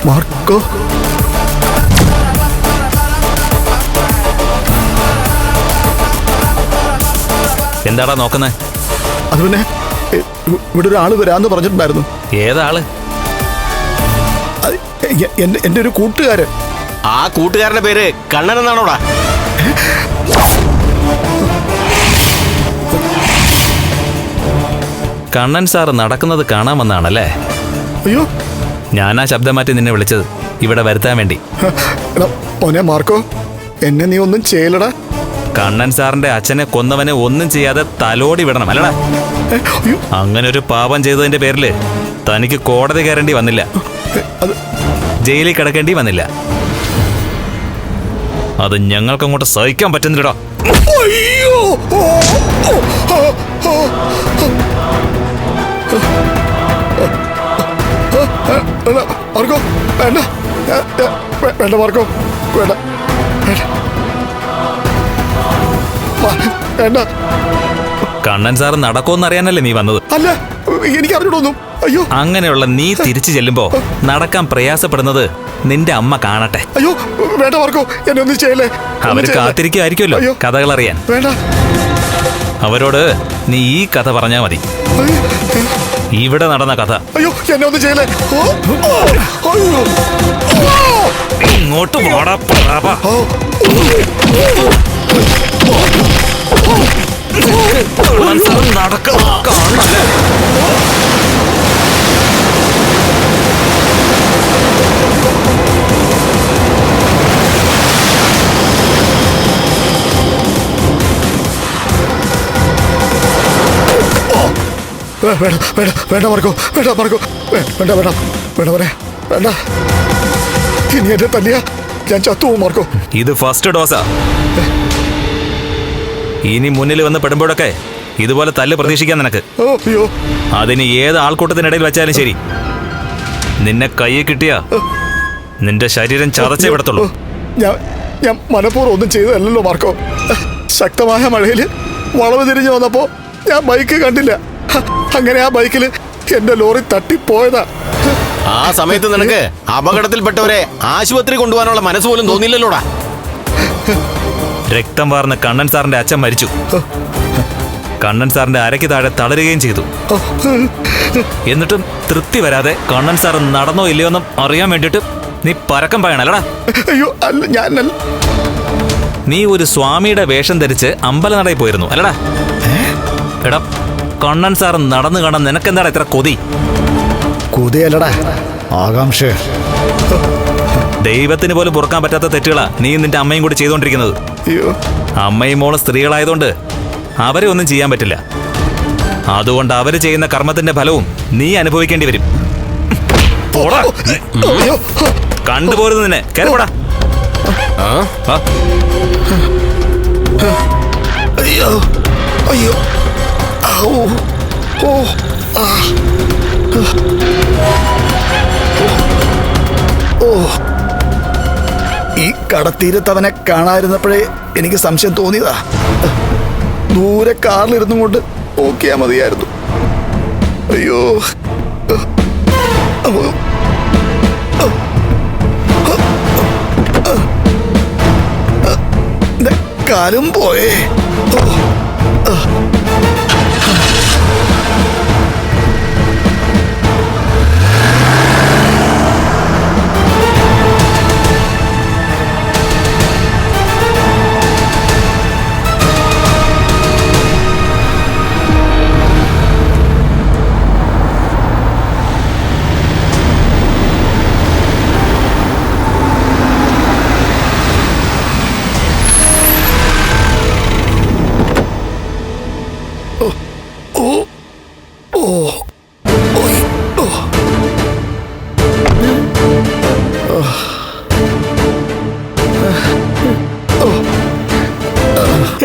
Marco, എന്താടാ നോക്കുന്നേ? അത് പിന്നെ ഇവിടെ ഒരാള് വരാന്ന് പറഞ്ഞിട്ടുണ്ടായിരുന്നു. ഏതാള്? എന്റെ ഒരു കൂട്ടുകാരൻ. ആ കൂട്ടുകാരന്റെ പേര് കണ്ണൻ എന്നാണോടാ? കണ്ണൻ സാറ് നടക്കുന്നത് കാണാൻ വന്നാണല്ലേ? അയ്യോ, ഞാനാ ശബ്ദം മാറ്റി നിന്നെ വിളിച്ചത് ഇവിടെ വരുത്താൻ വേണ്ടി. മോനെ മാർക്കോ, എന്നെ നീ ഒന്നും ചെയ്യലടാ. കണ്ണൻ സാറിന്റെ അച്ഛനെ കൊന്നവനെ ഒന്നും ചെയ്യാതെ തലോടി വിടണം അല്ലടാ. അങ്ങനെ ഒരു പാപം ചെയ്തതിന്റെ പേരില് തനിക്ക് കോടതി കയറേണ്ടി വന്നില്ല, ജയിലിൽ കിടക്കേണ്ടി വന്നില്ല. അത് ഞങ്ങൾക്കങ്ങോട്ട് സഹിക്കാൻ പറ്റുന്നില്ലടാ. മാർക്കോ വേണ്ട, വേണ്ട മാർക്കോ, വേണ്ട വേണ്ട. കണ്ണൻ സാറ് നടക്കുമെന്നറിയാനല്ലേ നീ വന്നത്? അല്ല, എനിക്ക് അറിഞ്ഞിട്ടൊന്നും. അയ്യോ, അങ്ങനെയുള്ള നീ തിരിച്ചു ചെല്ലുമ്പോ നടക്കാൻ പ്രയാസപ്പെടുന്നത് നിന്റെ അമ്മ കാണട്ടെ. അയ്യോ വേണ്ട മാർക്കോ, എന്നെ ഒന്നും ചെയ്യല്ലേ. അവര് കാത്തിരിക്കുമായിരിക്കുമല്ലോ കഥകൾ അറിയാൻ. വേണ്ട, അവരോട് നീ ഈ കഥ പറഞ്ഞാ മതി, ഇവിടെ നടന്ന കഥ. അയ്യോ എന്നെ ഒന്നും ചെയ്യല്ലേ. ഇങ്ങോട്ട് പോടാ പ്രതാപ. വേണ്ട മാർക്കോ, വേണ്ട മാർക്കോ, വേണ്ട വേണ്ട വേണ്ട വേണ്ട വേണ്ട. ഇനി എന്നെ തല്ലിയ ഞാൻ ചത്തുപോകും മാർക്കോ. ഇത് ഫസ്റ്റ് ഡോസാ. ഇനി മുന്നിൽ വന്ന് പെടുമ്പോഴൊക്കെ ഇതുപോലെ തല്ല് പ്രതീക്ഷിക്കാൻ നിനക്ക്. അയ്യോ, അതിന് ഏത് ആൾക്കൂട്ടത്തിനിടയിൽ വെച്ചാലും ശരി, നിന്നെ കയ്യിൽ കിട്ടിയ നിന്റെ ശരീരം ചതച്ചേ വിടത്തുള്ളൂ. ഞാൻ മനഃപൂർവ്വം ഒന്നും ചെയ്തതല്ലോ മാർക്കോ. ശക്തമായ മഴയിൽ വളവ് തിരിഞ്ഞു വന്നപ്പോ ഞാൻ ബൈക്ക് കണ്ടില്ല. അങ്ങനെ ആ ബൈക്കിൽ എന്റെ ലോറി തട്ടിപ്പോയതാ. ആ സമയത്ത് നിനക്ക് അപകടത്തിൽപ്പെട്ടവരെ ആശുപത്രി കൊണ്ടുപോകാനുള്ള മനസ്സ് പോലും തോന്നിയില്ലല്ലോടാ. രക്തം വാർന്ന് കണ്ണൻ സാറിന്റെ അച്ഛൻ മരിച്ചു. കണ്ണൻ സാറിന്റെ അരയ്ക്ക് താഴെ തളരുകയും ചെയ്തു. എന്നിട്ടും തൃപ്തി വരാതെ കണ്ണൻ സാർ നടന്നോ ഇല്ലയോ എന്നും അറിയാൻ വേണ്ടിട്ട് നീ പരക്കം പായണല്ലടാ. അയ്യോ അല്ല, ഞാൻ നീ ഒരു സ്വാമിയുടെ വേഷം ധരിച്ച് അമ്പലനടയിൽ പോയിരുന്നു അല്ലടാ. എടാ, കണ്ണൻ സാർ നടന്നു കാണാൻ നിനക്കെന്താടാ ഇത്ര കൊതി? കൊതിയല്ലടാ, ആകാംക്ഷ. ദൈവത്തിന് പോലും പൊറുക്കാൻ പറ്റാത്ത തെറ്റുകളാ നീ നിന്റെ അമ്മയും കൂടി ചെയ്തുകൊണ്ടിരിക്കുന്നത്. അമ്മയും മോളും സ്ത്രീകളായതുകൊണ്ട് അവരെ ഒന്നും ചെയ്യാൻ പറ്റില്ല. അതുകൊണ്ട് അവര് ചെയ്യുന്ന കർമ്മത്തിന്റെ ഫലവും നീ അനുഭവിക്കേണ്ടി വരും. കണ്ടുപോരുന്നു നിന്നെ. കേറിപ്പോടാ. അയ്യോ അയ്യോ, ഈ കടത്തീരത്തവനെ കാണാതിരുന്നപ്പോഴേ എനിക്ക് സംശയം തോന്നിയതാ. ദൂരെ കാറിലിരുന്നും കൊണ്ട് നോക്കിയാ മതിയായിരുന്നു. അയ്യോ, കാലും പോയേ.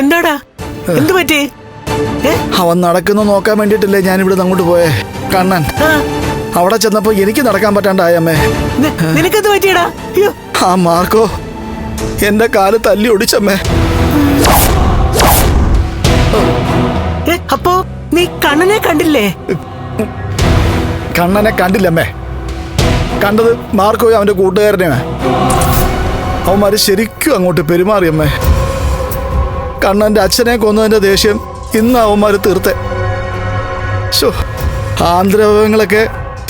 എന്താടാ, എന്ത് പറ്റി? അവൻ നടക്കുന്നു നോക്കാൻ വേണ്ടിട്ടല്ലേ ഞാൻ ഇവിടെ അങ്ങോട്ട് പോയേ. കണ്ണൻ അവിടെ ചെന്നപ്പോ എനിക്ക് നടക്കാൻ പറ്റാണ്ടായമ്മേ. നിനക്കെന്ത് പറ്റിയടാ? ആ മാർക്കോ എന്റെ കാല് തല്ലി ഒടിച്ചമ്മേ. അപ്പോ നീ കണ്ണനെ കണ്ടില്ലേ? കണ്ണനെ കണ്ടില്ലമ്മേ. കണ്ടത് മാർക്കോയും അവന്റെ കൂട്ടുകാരനെയാ. അവന്മാര് ശരിക്കും അങ്ങോട്ട് പെരുമാറി അമ്മേ. കണ്ണന്റെ അച്ഛനെ കൊന്നതിന്റെ ദേഷ്യം ഇന്ന് അവന്മാര് തീർത്തെ. ശോ, ആന്ധ്രവങ്ങളൊക്കെ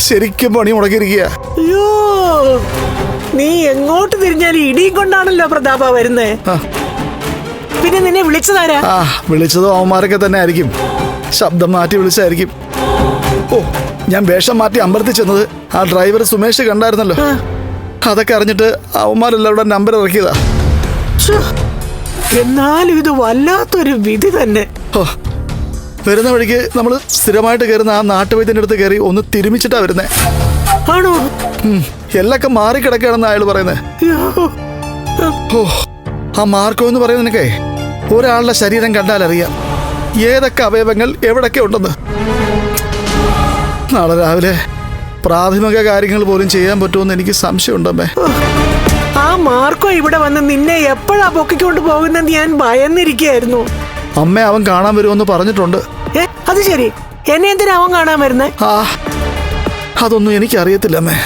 ശരിക്കും പണി മുടക്കിയിരിക്കുക. അയ്യോ, നീ എങ്ങോട്ട് തിരിഞ്ഞാലും ഇടിയും കൊണ്ടാണല്ലോ പ്രതാപ വരുന്നേ. പിന്നെ നിന്നെ വിളിച്ചതാരാ? ആ, വിളിച്ചതും അവന്മാരൊക്കെ തന്നെ ആയിരിക്കും. ശബ്ദം മാറ്റി വിളിച്ചായിരിക്കും. ഓ, ഞാൻ വേഷം മാറ്റി അമ്പലത്തിൽ ചെന്നത് ആ ഡ്രൈവർ സുമേഷ് കണ്ടായിരുന്നല്ലോ. അതൊക്കെ അറിഞ്ഞിട്ട് അവന്മാരെല്ലാവരുടെ നമ്പർ ഇറക്കിയതാ. ശ്ശോ, എന്നാലും ഇത് വല്ലാത്തൊരു വിധി തന്നെ. ഓ, വരുന്ന വഴിക്ക് നമ്മൾ സ്ഥിരമായിട്ട് കയറുന്ന ആ നാട്ടുവൈദ്യൻ്റെ അടുത്ത് കയറി ഒന്ന് തിരുമിച്ചിട്ടാ വരുന്നേ. ആണോ? എല്ലൊക്കെ മാറിക്കിടക്കുകയാണെന്ന് അയാൾ പറയുന്നത്. അയ്യോ. ഓ, ആ മാർക്കോ എന്ന് പറയുന്നതിനൊക്കെ ഒരാളുടെ ശരീരം കണ്ടാൽ അറിയാം ഏതൊക്കെ അവയവങ്ങൾ എവിടൊക്കെ ഉണ്ടെന്ന്. നാളെ രാവിലെ പ്രാഥമിക കാര്യങ്ങൾ പോലും ചെയ്യാൻ പറ്റുമെന്ന് എനിക്ക് സംശയമുണ്ടമ്മേ. ആ മാർക്കോ ഇവിടെ വന്ന് നിന്നെ എപ്പോഴാ പൊക്കിക്കൊണ്ട് പോകുന്നെന്ന് ഞാൻ ഭയന്നിരിക്കുകയായിരുന്നു. അമ്മ അവൻ കാണാൻ വരുമെന്ന് പറഞ്ഞിട്ടുണ്ട്. അത് ശരി, എന്നെ എന്തിനാ അവൻ കാണാൻ വരുന്നേ? ആ, അതൊന്നും എനിക്കറിയത്തില്ല അമ്മേ.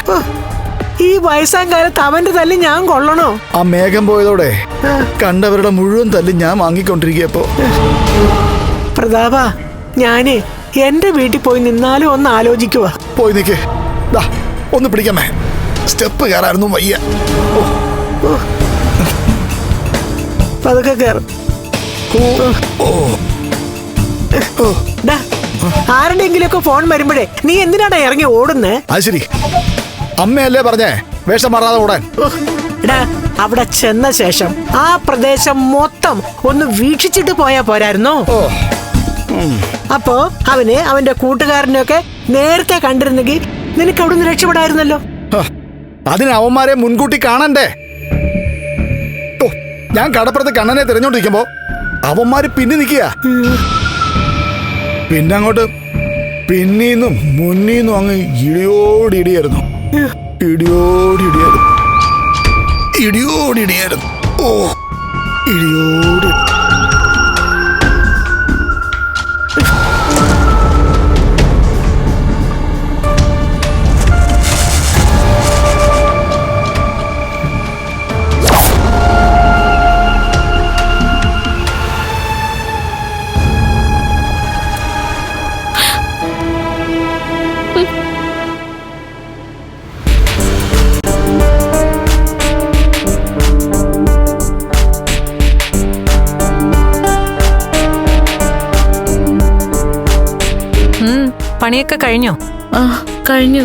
ഈ വയസ്സാം കാലത്ത് അവന്റെ തല്ല് ഞാൻ കൊള്ളണോ? ആ മേഘം പോയതോടെ കണ്ടവരുടെ മുഴുവൻ തല്ല് ഞാൻ വാങ്ങിക്കൊണ്ടിരിക്കുകയപ്പോ. പ്രതാപ, ഞാന് എന്റെ വീട്ടിൽ പോയി നിന്നാലും ഒന്ന് ആലോചിക്കുക. പോയി നിൽക്കേ, ഒന്ന് പിടിക്കമ്മേ. സ്റ്റെപ്പ് കയറാനൊന്നും വയ്യ. പതുക്കെ കയറും. ആരുടെങ്കിലൊക്കെ ഫോൺ വരുമ്പോഴേ നീ എന്തിനാടാ ഇറങ്ങി ഓടുന്നേ? അത് ശരി, അമ്മയല്ലേ പറഞ്ഞേ വേഷം മാറാതെ ഓടാൻ. അവിടെ ചെന്ന ശേഷം ആ പ്രദേശം മൊത്തം ഒന്ന് വീക്ഷിച്ചിട്ട് പോയാ പോരായിരുന്നോ? അപ്പോ അവന് അവന്റെ കൂട്ടുകാരനെയൊക്കെ നേരത്തെ കണ്ടിരുന്നെങ്കിൽ നിനക്ക് അവിടെ നിന്ന് രക്ഷപ്പെടായിരുന്നല്ലോ. അതിന് അവന്മാരെ മുൻകൂട്ടി കാണണ്ടേ? ഓ, ഞാൻ കടപ്പുറത്ത് കണ്ണനെ തിരഞ്ഞോണ്ടിരിക്കുമ്പോ അവന്മാര് പിന്നെ നിൽക്കുക. പിന്നെ അങ്ങോട്ട് പിന്നീന്നും മുന്നീന്നും അങ്ങ് ഇടിയോടിടിയായിരുന്നു. ഇടിയോടിടിയായിരുന്നു. ഇടിയോടിടിയായിരുന്നു. ഓ, ഇടിയോടി. പണിയൊക്കെ കഴിഞ്ഞോ? കഴിഞ്ഞു.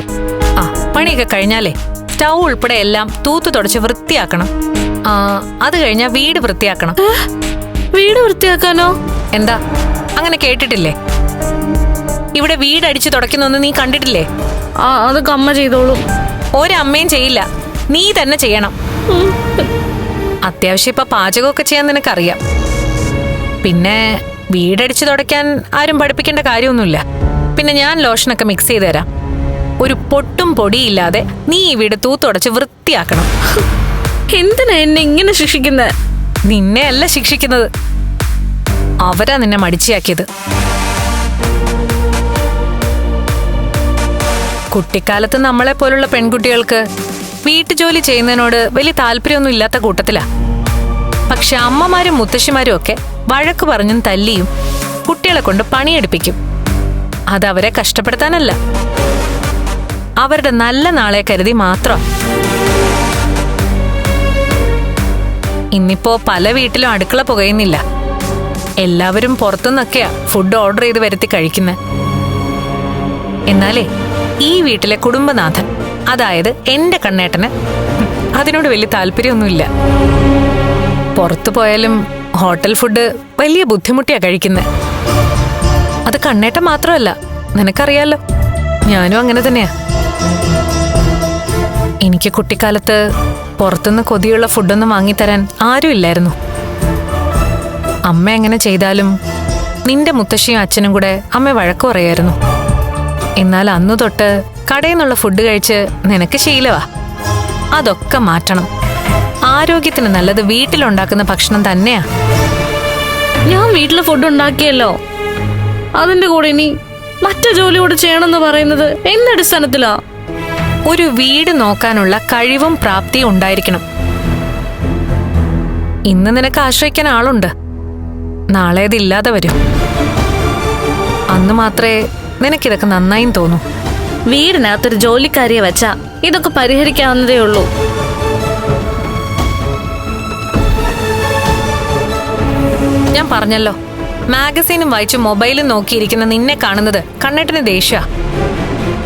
ആ, പണിയൊക്കെ കഴിഞ്ഞാലേ സ്റ്റൗ ഉൾപ്പെടെ എല്ലാം തൂത്തു തുടച്ച് വൃത്തിയാക്കണം. അത് കഴിഞ്ഞാ വീട് വൃത്തിയാക്കണം. വീട് വൃത്തിയാക്കാനോ? എന്താ അങ്ങനെ കേട്ടിട്ടില്ലേ? ഇവിടെ വീടടിച്ച് തുടയ്ക്കുന്നൊന്നും നീ കണ്ടിട്ടില്ലേ? അതൊക്കെ അമ്മ ചെയ്തോളും. ഒരമ്മയും ചെയ്യില്ല, നീ തന്നെ ചെയ്യണം. അത്യാവശ്യം ഇപ്പൊ പാചകമൊക്കെ ചെയ്യാൻ നിനക്കറിയാം. പിന്നെ വീടടിച്ച് തുടയ്ക്കാൻ ആരും പഠിപ്പിക്കേണ്ട കാര്യമൊന്നുമില്ല. പിന്നെ ഞാൻ ലോഷനൊക്കെ മിക്സ് ചെയ്ത് തരാം. ഒരു പൊട്ടും പൊടിയില്ലാതെ നീ ഈ വീട് തൂത്തുടച്ച് വൃത്തിയാക്കണം. എന്തിനാ എന്നെ ഇങ്ങനെ ശിക്ഷിക്കുന്നത്? നിന്നെ അല്ല ശിക്ഷിക്കുന്നത്, അവരാ നിന്നെ മടിച്ചിയാക്കിയത്. കുട്ടിക്കാലത്ത് നമ്മളെ പോലുള്ള പെൺകുട്ടികൾക്ക് വീട്ടുജോലി ചെയ്യുന്നതിനോട് വലിയ താല്പര്യമൊന്നും ഇല്ലാത്ത കൂട്ടത്തിലാ. പക്ഷെ അമ്മമാരും മുത്തശ്ശിമാരും ഒക്കെ വഴക്ക് പറഞ്ഞും തല്ലിയും കുട്ടികളെ കൊണ്ട് പണിയെടുപ്പിക്കും. അതവരെ കഷ്ടപ്പെടുത്താനല്ല, അവരുടെ നല്ല നാളെ കരുതി മാത്രം. ഇന്നിപ്പോ പല വീട്ടിലും അടുക്കള പുകയുന്നില്ല. എല്ലാവരും പുറത്തുനിന്നൊക്കെയാ ഫുഡ് ഓർഡർ ചെയ്ത് വരുത്തി കഴിക്കുന്നത്. എന്നാലേ ഈ വീട്ടിലെ കുടുംബനാഥൻ, അതായത് എന്റെ കണ്ണേട്ടന് അതിനോട് വലിയ താല്പര്യമൊന്നുമില്ല. പുറത്തു പോയാലും ഹോട്ടൽ ഫുഡ് വലിയ ബുദ്ധിമുട്ടിയാ കഴിക്കുന്നത്. അത് കണ്ണേട്ടൻ മാത്രമല്ല, നിനക്കറിയാലോ, ഞാനും അങ്ങനെ തന്നെയാ. എനിക്ക് കുട്ടിക്കാലത്ത് പുറത്തുനിന്ന് കൊതിയുള്ള ഫുഡൊന്നും വാങ്ങിത്തരാൻ ആരും ഇല്ലായിരുന്നു. അമ്മ എങ്ങനെ ചെയ്താലും നിന്റെ മുത്തശ്ശിയും അച്ഛനും കൂടെ അമ്മ വഴക്കു പറയായിരുന്നു. എന്നാൽ അന്നു തൊട്ട് കടയിൽ നിന്നുള്ള ഫുഡ് കഴിച്ച് നിനക്ക് ശീലവാ. അതൊക്കെ മാറ്റണം. ആരോഗ്യത്തിന് നല്ലത് വീട്ടിലുണ്ടാക്കുന്ന ഭക്ഷണം തന്നെയാ. ഞാൻ വീട്ടിലെ ഫുഡ് ഉണ്ടാക്കിയല്ലോ, അതിന്റെ കൂടെ ഇനി മറ്റു ജോലി കൂടെ ചെയ്യണമെന്ന് പറയുന്നത് എന്തടിസ്ഥാനത്തിലാ? ഒരു വീട് നോക്കാനുള്ള കഴിവും പ്രാപ്തിയും ഉണ്ടായിരിക്കണം. ഇന്ന് നിനക്ക് ആശ്രയിക്കാൻ ആളുണ്ട്, നാളെ അതില്ലാതെ വരും. അന്ന് മാത്രമേ നിനക്കിതൊക്കെ നന്നായും തോന്നൂ. വീടിനകത്തൊരു ജോലിക്കാരിയെ വെച്ചാ ഇതൊക്കെ പരിഹരിക്കാവുന്നതേ ഉള്ളൂ. ഞാൻ പറഞ്ഞല്ലോ, മാഗസീനും വായിച്ച് മൊബൈലും നോക്കിയിരിക്കുന്ന നിന്നെ കാണുന്നത് കണ്ണേട്ടന് ദേഷ്യ.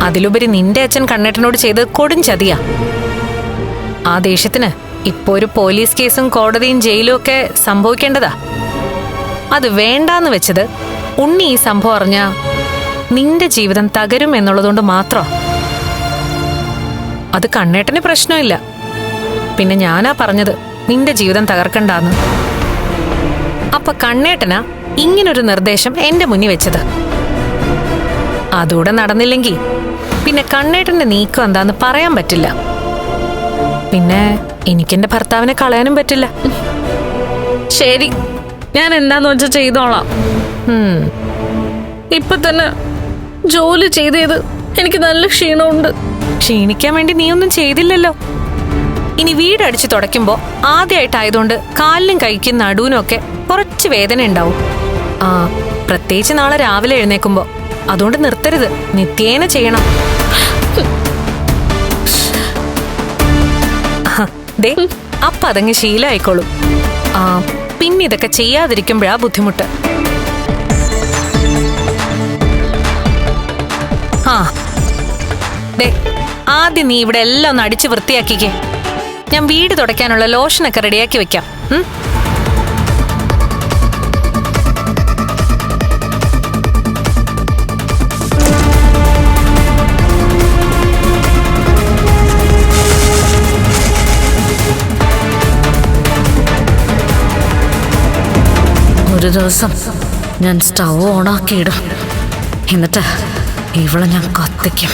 അതിലുപരി നിന്റെ അച്ഛൻ കണ്ണേട്ടനോട് ചെയ്ത് കൊടും ചതിയാ. ആ ദേഷ്യത്തിന് ഇപ്പോ ഒരു പോലീസ് കേസും കോടതിയും ജയിലും ഒക്കെ സംഭവിക്കേണ്ടതാ. അത് വേണ്ടാന്ന് വെച്ചത് ഉണ്ണി ഈ സംഭവം അറിഞ്ഞ നിന്റെ ജീവിതം തകരും എന്നുള്ളതുകൊണ്ട് മാത്രം. അത് കണ്ണേട്ടന് പ്രശ്നമില്ല. പിന്നെ ഞാനാ പറഞ്ഞത് നിന്റെ ജീവിതം തകർക്കണ്ടാന്ന്. അപ്പൊ കണ്ണേട്ടനാ ഇങ്ങനൊരു നിർദ്ദേശം എന്റെ മുന്നിൽ വെച്ചത്. അതൂടെ നടന്നില്ലെങ്കിൽ പിന്നെ കണ്ണേട്ടന്റെ നീക്കം എന്താന്ന് പറയാൻ പറ്റില്ല. പിന്നെ എനിക്കെന്റെ ഭർത്താവിനെ കളയാനും പറ്റില്ല. ശരി, ഞാൻ എന്താന്ന് വെച്ചാൽ ചെയ്തോളാം. ഇപ്പൊ തന്നെ ജോലി ചെയ്ത് എനിക്ക് നല്ല ക്ഷീണമുണ്ട്. ക്ഷീണിക്കാൻ വേണ്ടി നീ ഒന്നും ചെയ്തില്ലല്ലോ. ഇനി വീടടിച്ചു തുടയ്ക്കുമ്പോ ആദ്യമായിട്ടായതുകൊണ്ട് കാലിലും കൈക്കും നടുവിനും ഒക്കെ കുറച്ച് വേദന ഉണ്ടാവും. പ്രത്യേകിച്ച് നാളെ രാവിലെ എഴുന്നേക്കുമ്പോ. അതുകൊണ്ട് നിർത്തരുത്, നിത്യേന ചെയ്യണം. ദേ, അപ്പൊ അതങ്ങ് ശീലമായിക്കോളും. പിന്നെ ഇതൊക്കെ ചെയ്യാതിരിക്കുമ്പോഴാ ബുദ്ധിമുട്ട്. ദേ, ആദ്യം നീ ഇവിടെ എല്ലാം ഒന്ന് അടിച്ച് വൃത്തിയാക്കിക്കേ. ഞാൻ വീട് തുടയ്ക്കാനുള്ള ലോഷനൊക്കെ റെഡിയാക്കി വെക്കാം. ഒരു ദിവസം ഞാൻ സ്റ്റൗ ഓണാക്കിയിടും. എന്നിട്ട് ഇവളെ ഞാൻ കത്തിക്കും.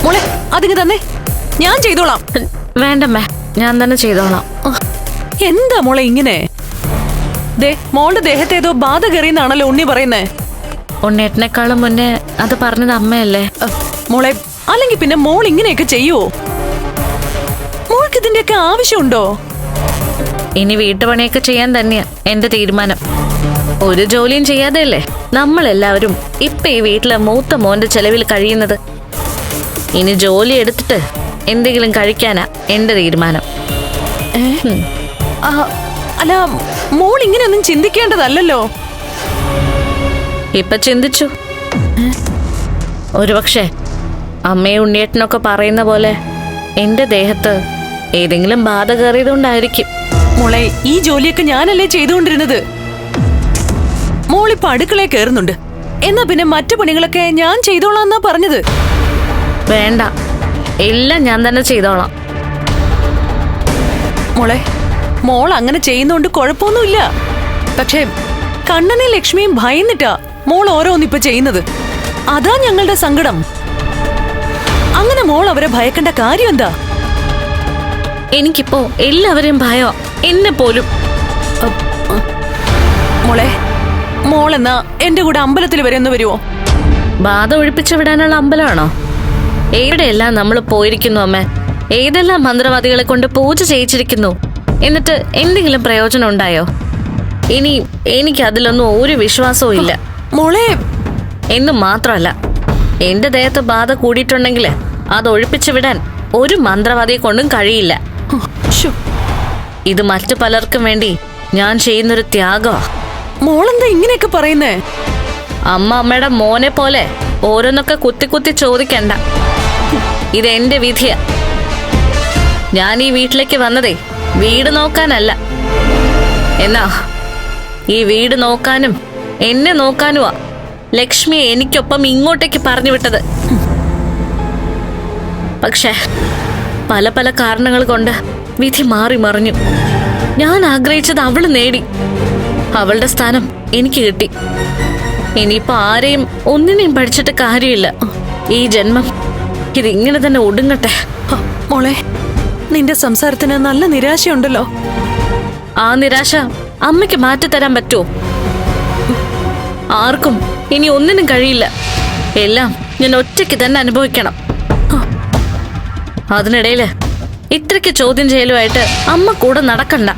മോളെ അതിങ്ങ് തന്നെ, ഞാൻ ചെയ്തോളാം. വേണ്ടമ്മേ, ഞാൻ തന്നെ ചെയ്തോളാം. എന്താ മോളെ ഇങ്ങനെ? ദേ, മോളുടെ ദേഹത്ത് ഏതോ ബാധ കയറിയെന്നാണല്ലോ ഉണ്ണി പറയുന്നേ. ഉണ്ണേട്ടനേക്കാളും മുന്നേ അത് പറഞ്ഞത് അമ്മയല്ലേ? മോളെ, അല്ലെങ്കിൽ പിന്നെ മോൾ ഇങ്ങനെയൊക്കെ ചെയ്യുവോ? മോൾക്ക് ഇതിന്റെയൊക്കെ ആവശ്യമുണ്ടോ? ഇനി വീട്ടുപണിയൊക്കെ ചെയ്യാൻ തന്നെയാ എന്റെ തീരുമാനം. ഒരു ജോലിയും ചെയ്യാതെയല്ലേ നമ്മളെല്ലാവരും ഇപ്പൊ ഈ വീട്ടിലെ മൂത്ത മോന്റെ ചെലവിൽ കഴിയുന്നത്. ഇനി ജോലി എടുത്തിട്ട് എന്തെങ്കിലും കഴിക്കാനാ എന്റെ തീരുമാനം. അല്ല, മോൾ ഇങ്ങനെയൊന്നും ചിന്തിക്കേണ്ടതല്ലോ. ഇപ്പൊ ചിന്തിച്ചു. ഒരുപക്ഷെ അമ്മയും ഉണ്ണിയേട്ടനൊക്കെ പറയുന്ന പോലെ എന്റെ ദേഹത്ത് ഏതെങ്കിലും ബാധ കയറിയതുകൊണ്ടായിരിക്കും. മോളെ, ഈ ജോലിയൊക്കെ ഞാനല്ലേ ചെയ്തുകൊണ്ടിരുന്നത്. മോളിപ്പോ അടുക്കളയിൽ കയറുന്നുണ്ട്. എന്നാ പിന്നെ മറ്റു പണികളൊക്കെ ഞാൻ ചെയ്തോളാന്നാ പറഞ്ഞത്. വേണ്ട, എല്ലാം ഞാൻ തന്നെ ചെയ്തോളാം. മോളെ, മോൾ അങ്ങനെ ചെയ്യുന്നോണ്ട് കുഴപ്പമൊന്നുമില്ല. പക്ഷേ കണ്ണനെ ലക്ഷ്മിയും ഭയന്നിട്ടാ മോൾ ഓരോന്നിപ്പോ ചെയ്യുന്നത്. അതാ ഞങ്ങളുടെ സങ്കടം. അങ്ങനെ മോൾ അവരെ ഭയക്കേണ്ട കാര്യം എന്താ? എനിക്കിപ്പോ എല്ലാവരെയും ഭയോ, എന്നെ പോലും. മോളെ, മോളെന്നാ എന്റെ കൂടെ അമ്പലത്തിൽ വരെ ഒന്ന് വരുവോ? ബാധ ഒഴിപ്പിച്ചു വിടാനുള്ള അമ്പലമാണോ? എവിടെയെല്ലാം നമ്മൾ പോയിരിക്കുന്നു അമ്മ. ഏതെല്ലാം മന്ത്രവാദികളെ കൊണ്ട് പൂജ ചെയ്യിച്ചിരിക്കുന്നു. എന്നിട്ട് എന്തെങ്കിലും പ്രയോജനം ഉണ്ടായോ? ഇനി എനിക്ക് അതിലൊന്നും ഒരു വിശ്വാസവും ഇല്ല മോളെ. എന്ന് മാത്രമല്ല, എന്റെ ദേഹത്ത് ബാധ കൂടിയിട്ടുണ്ടെങ്കിൽ അത് ഒഴിപ്പിച്ചു വിടാൻ ഒരു മന്ത്രവാദിയെ കൊണ്ടും കഴിയില്ല. ഇത് മറ്റു പലർക്കും വേണ്ടി ഞാൻ ചെയ്യുന്നൊരു ത്യാഗമാ. മോളെന്താ ഇങ്ങനെയൊക്കെ പറയുന്നേ? അമ്മയുടെ മോനെ പോലെ ഓരോന്നൊക്കെ കുത്തി കുത്തി ചോദിക്കണ്ട. ഇത് എന്റെ വിധിയാ. ഞാൻ ഈ വീട്ടിലേക്ക് വന്നതേ വീട് നോക്കാനല്ല. എന്നാ ഈ വീട് നോക്കാനും എന്നെ നോക്കാനുമാ ലക്ഷ്മിയെ എനിക്കൊപ്പം ഇങ്ങോട്ടേക്ക് പറഞ്ഞു വിട്ടത്. പക്ഷേ പല പല കാരണങ്ങൾ കൊണ്ട് വിധി മാറി മറിഞ്ഞു. ഞാൻ ആഗ്രഹിച്ചത് അവള് നേടി. അവളുടെ സ്ഥാനം എനിക്ക് കിട്ടി. ഇനിയിപ്പോ ആരെയും ഒന്നിനെയും പഠിച്ചിട്ട് കാര്യമില്ല. ഈ ജന്മം ഇതിങ്ങനെ തന്നെ ഒടുങ്ങട്ടെ. മോളെ, നിന്റെ സംസാരത്തിന് നല്ല നിരാശയുണ്ടല്ലോ. ആ നിരാശ അമ്മയ്ക്ക് മാറ്റിത്തരാൻ പറ്റുമോ? ആർക്കും ഇനി ഒന്നിനും കഴിയില്ല. എല്ലാം ഞാൻ ഒറ്റയ്ക്ക് തന്നെ അനുഭവിക്കണം. അതിനിടയില് ഇത്രയ്ക്ക് ചോദ്യം ചെയ്യലുമായിട്ട് അമ്മ കൂടെ നടക്കണ്ട.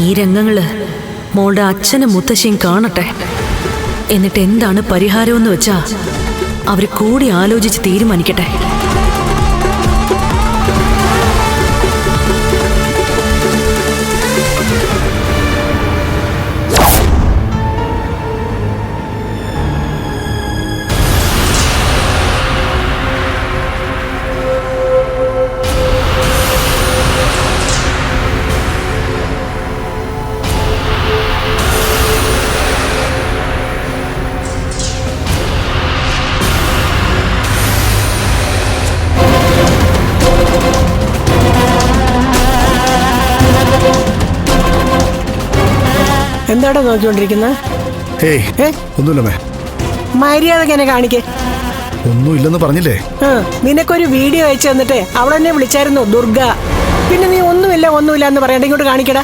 ഈ രംഗങ്ങള് മോളുടെ അച്ഛനും മുത്തശ്ശിയും കാണട്ടെ. എന്നിട്ട് എന്താണ് പരിഹാരമെന്ന് വെച്ചാ അവര് കൂടി ആലോചിച്ച് തീരുമാനിക്കട്ടെ. എന്താടാ നോക്കിക്കൊണ്ടിരിക്കുന്നത്? ഒന്നുമില്ലമ്മേ. മര്യാദക്ക് എന്നെ കാണിക്കേ. ഒന്നുമില്ലെന്ന് പറഞ്ഞില്ലേ? നിനക്കൊരു വീഡിയോ അയച്ചു തന്നിട്ട് അവളെന്നെ വിളിച്ചായിരുന്നു ദുർഗ. പിന്നെ നീ ഒന്നുമില്ല എന്ന് പറയണ്ട. ഇങ്ങോട്ട് കാണിക്കടാ.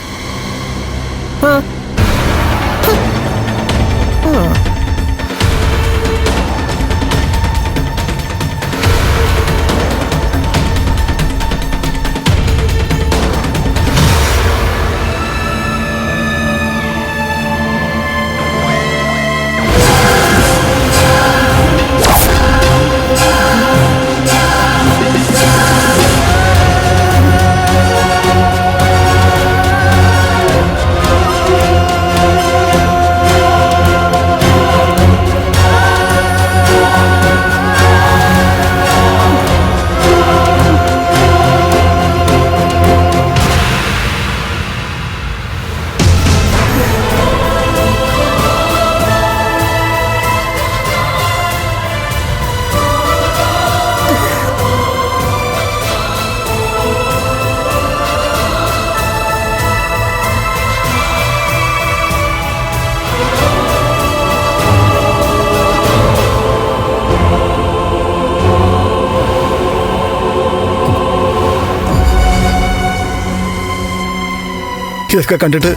ഇതൊക്കെ കണ്ടിട്ട്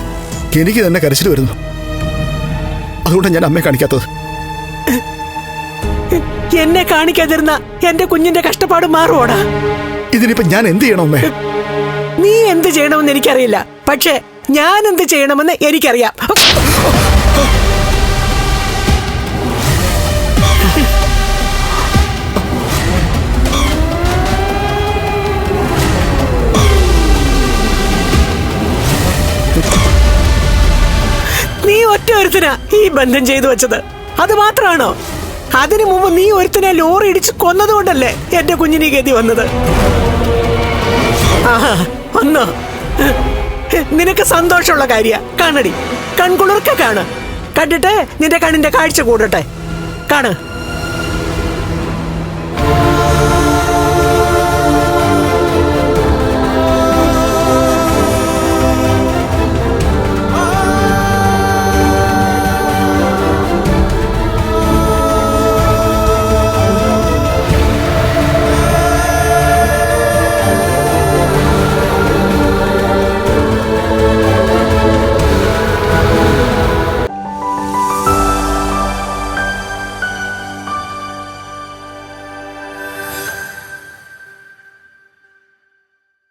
എനിക്ക് തന്നെ കരച്ചിൽ വരുന്നു. അതുകൊണ്ടാണ് ഞാൻ അമ്മയെ കാണിക്കാത്തത്. എന്നെ കാണിക്കാതിരുന്ന എന്റെ കുഞ്ഞിന്റെ കഷ്ടപ്പാട് മാറുവോടാ? ഇതിനിപ്പോ ഞാൻ എന്ത് ചെയ്യണം അമ്മേ? നീ എന്ത് ചെയ്യണമെന്ന് എനിക്കറിയില്ല, പക്ഷെ ഞാൻ എന്ത് ചെയ്യണമെന്ന് എനിക്കറിയാം. നീ ഒറ്റ ഒരുത്തനാ ഈ ബന്ധം ചെയ്തു വെച്ചത്. അത് മാത്രമാണോ? അതിനു മുമ്പ് നീ ഒരുത്തനെ ലോറി ഇടിച്ച് കൊന്നതുകൊണ്ടല്ലേ എന്റെ കുഞ്ഞിന് ഈ ഗതി വന്നത്? ആഹാ, വന്നോ? നിനക്ക് സന്തോഷമുള്ള കാര്യ കാണടി, കൺകുളിർക്കെ കാണ്. കണ്ടിട്ട് നിന്റെ കണ്ണിന്റെ കാഴ്ച കൂടട്ടെ. കാണ്.